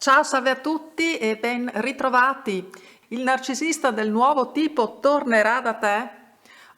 Ciao, salve a tutti e ben ritrovati. Il narcisista del nuovo tipo tornerà da te?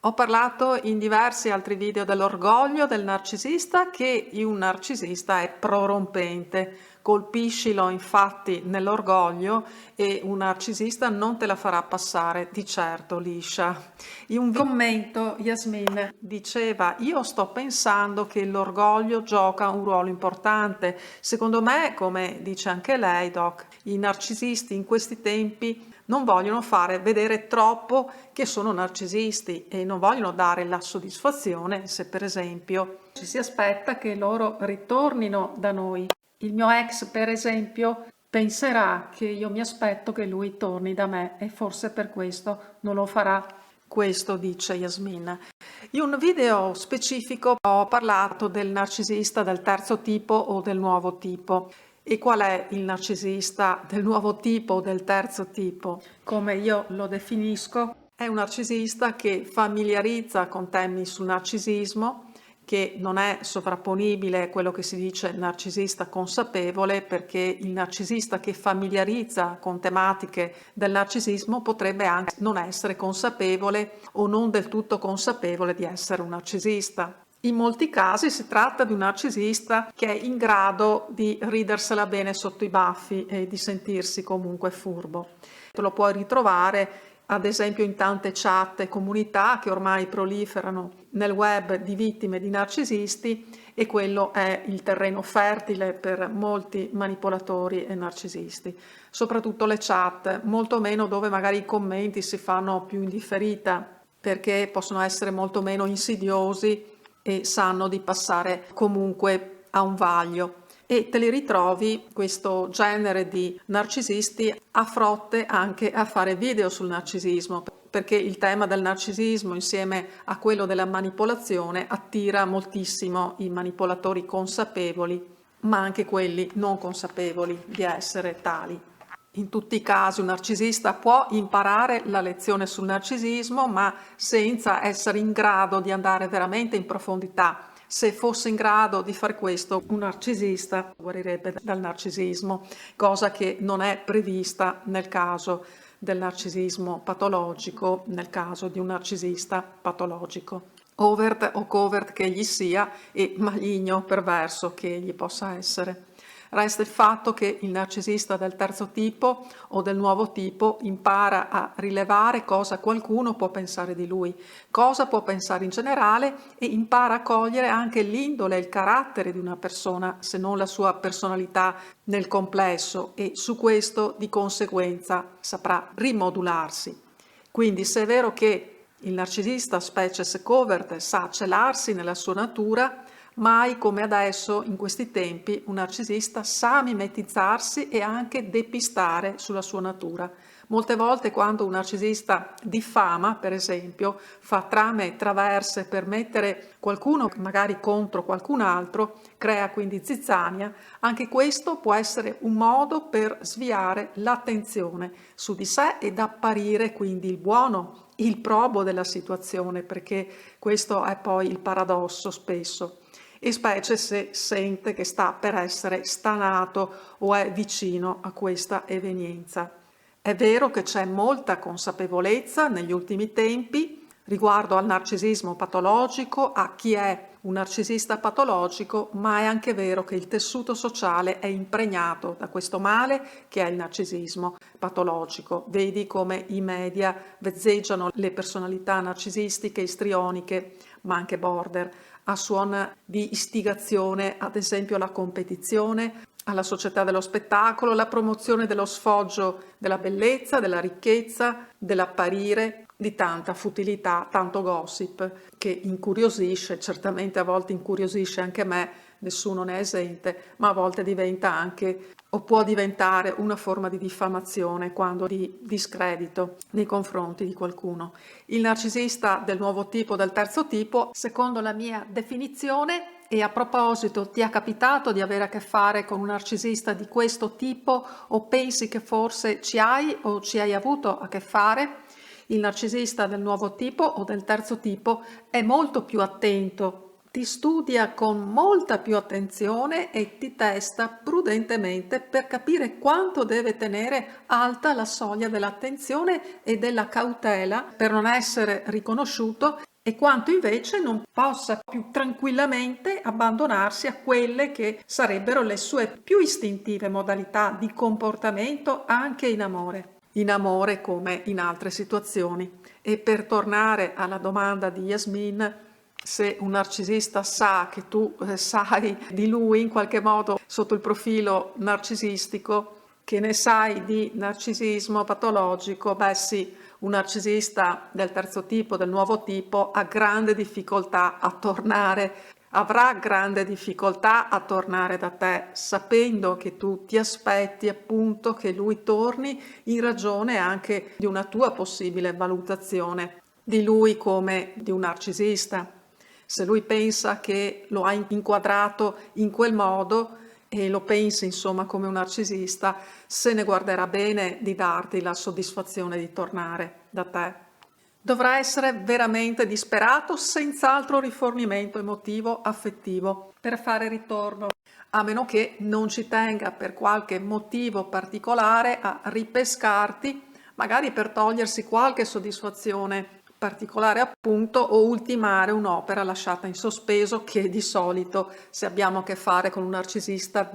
Ho parlato in diversi altri video dell'orgoglio del narcisista, che un narcisista è prorompente. Colpiscilo infatti nell'orgoglio e un narcisista non te la farà passare di certo liscia. In un commento Yasmin diceva: io sto pensando che l'orgoglio gioca un ruolo importante. Secondo me, come dice anche lei, Doc, i narcisisti in questi tempi non vogliono fare vedere troppo che sono narcisisti e non vogliono dare la soddisfazione se per esempio ci si aspetta che loro ritornino da noi. Il mio ex, per esempio, penserà che io mi aspetto che lui torni da me e forse per questo non lo farà. Questo dice Yasmin. In un video specifico ho parlato del narcisista del terzo tipo o del nuovo tipo. E qual è il narcisista del nuovo tipo o del terzo tipo? Come io lo definisco, è un narcisista che familiarizza con temi sul narcisismo, che non è sovrapponibile a quello che si dice narcisista consapevole, perché il narcisista che familiarizza con tematiche del narcisismo potrebbe anche non essere consapevole o non del tutto consapevole di essere un narcisista. In molti casi si tratta di un narcisista che è in grado di ridersela bene sotto i baffi e di sentirsi comunque furbo. Lo puoi ritrovare ad esempio in tante chat e comunità che ormai proliferano nel web di vittime di narcisisti, e quello è il terreno fertile per molti manipolatori e narcisisti. Soprattutto le chat, molto meno dove magari i commenti si fanno più in differita, perché possono essere molto meno insidiosi e sanno di passare comunque a un vaglio. E te li ritrovi, questo genere di narcisisti, a frotte anche a fare video sul narcisismo, perché il tema del narcisismo insieme a quello della manipolazione attira moltissimo i manipolatori consapevoli, ma anche quelli non consapevoli di essere tali. In tutti i casi un narcisista può imparare la lezione sul narcisismo, ma senza essere in grado di andare veramente in profondità. Se fosse in grado di fare questo, un narcisista guarirebbe dal narcisismo, cosa che non è prevista nel caso del narcisismo patologico, nel caso di un narcisista patologico. Overt o covert che egli sia e maligno, perverso che egli possa essere. Resta il fatto che il narcisista del terzo tipo o del nuovo tipo impara a rilevare cosa qualcuno può pensare di lui, cosa può pensare in generale, e impara a cogliere anche l'indole e il carattere di una persona, se non la sua personalità nel complesso, e su questo di conseguenza saprà rimodularsi. Quindi se è vero che il narcisista, specie se covert, sa celarsi nella sua natura, mai come adesso, in questi tempi, un narcisista sa mimetizzarsi e anche depistare sulla sua natura. Molte volte quando un narcisista diffama, per esempio, fa trame traverse per mettere qualcuno magari contro qualcun altro, crea quindi zizzania, anche questo può essere un modo per sviare l'attenzione su di sé ed apparire quindi il buono, il probo della situazione, perché questo è poi il paradosso spesso. E specie se sente che sta per essere stanato o è vicino a questa evenienza. È vero che c'è molta consapevolezza negli ultimi tempi riguardo al narcisismo patologico, a chi è un narcisista patologico, ma è anche vero che il tessuto sociale è impregnato da questo male che è il narcisismo patologico. Vedi come i media vezzeggiano le personalità narcisistiche, istrioniche, ma anche border, a suon di istigazione, ad esempio alla competizione, alla società dello spettacolo, la promozione dello sfoggio della bellezza, della ricchezza, dell'apparire, di tanta futilità, tanto gossip che incuriosisce, certamente a volte incuriosisce anche me, nessuno ne è esente, ma a volte diventa anche o può diventare una forma di diffamazione quando di discredito nei confronti di qualcuno. Il narcisista del nuovo tipo, del terzo tipo, secondo la mia definizione, e a proposito, ti è capitato di avere a che fare con un narcisista di questo tipo o pensi che forse ci hai o ci hai avuto a che fare? Il narcisista del nuovo tipo o del terzo tipo è molto più attento ti studia con molta più attenzione e ti testa prudentemente per capire quanto deve tenere alta la soglia dell'attenzione e della cautela per non essere riconosciuto e quanto invece non possa più tranquillamente abbandonarsi a quelle che sarebbero le sue più istintive modalità di comportamento anche in amore come in altre situazioni. E per tornare alla domanda di Yasmin, se un narcisista sa che tu sai di lui in qualche modo sotto il profilo narcisistico, che ne sai di narcisismo patologico, beh sì, un narcisista del terzo tipo, del nuovo tipo, ha grande difficoltà a tornare, avrà grande difficoltà a tornare da te, sapendo che tu ti aspetti appunto che lui torni in ragione anche di una tua possibile valutazione di lui come di un narcisista. Se lui pensa che lo hai inquadrato in quel modo e lo pensi insomma come un narcisista, se ne guarderà bene di darti la soddisfazione di tornare da te. Dovrà essere veramente disperato, senza altro rifornimento emotivo, affettivo, per fare ritorno, a meno che non ci tenga per qualche motivo particolare a ripescarti, magari per togliersi qualche soddisfazione particolare appunto o ultimare un'opera lasciata in sospeso che di solito, se abbiamo a che fare con un narcisista,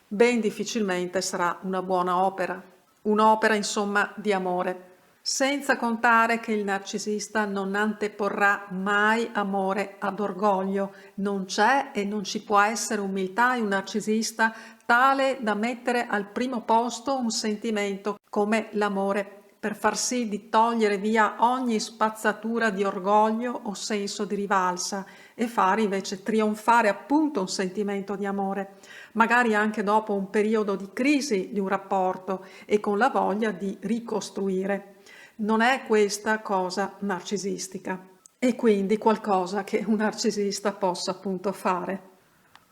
ben difficilmente sarà una buona opera, un'opera insomma di amore. Senza contare che il narcisista non anteporrà mai amore ad orgoglio, non c'è e non ci può essere umiltà in un narcisista tale da mettere al primo posto un sentimento come l'amore, per far sì di togliere via ogni spazzatura di orgoglio o senso di rivalsa e fare invece trionfare appunto un sentimento di amore, magari anche dopo un periodo di crisi di un rapporto e con la voglia di ricostruire. Non è questa cosa narcisistica e quindi qualcosa che un narcisista possa appunto fare.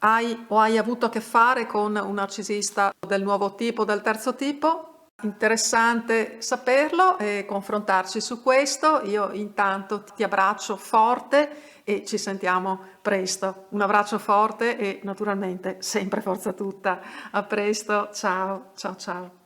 Hai avuto a che fare con un narcisista del nuovo tipo, del terzo tipo? Interessante saperlo e confrontarci su questo. Io intanto ti abbraccio forte e ci sentiamo presto. Un abbraccio forte e naturalmente sempre forza tutta. A presto, ciao, ciao, ciao.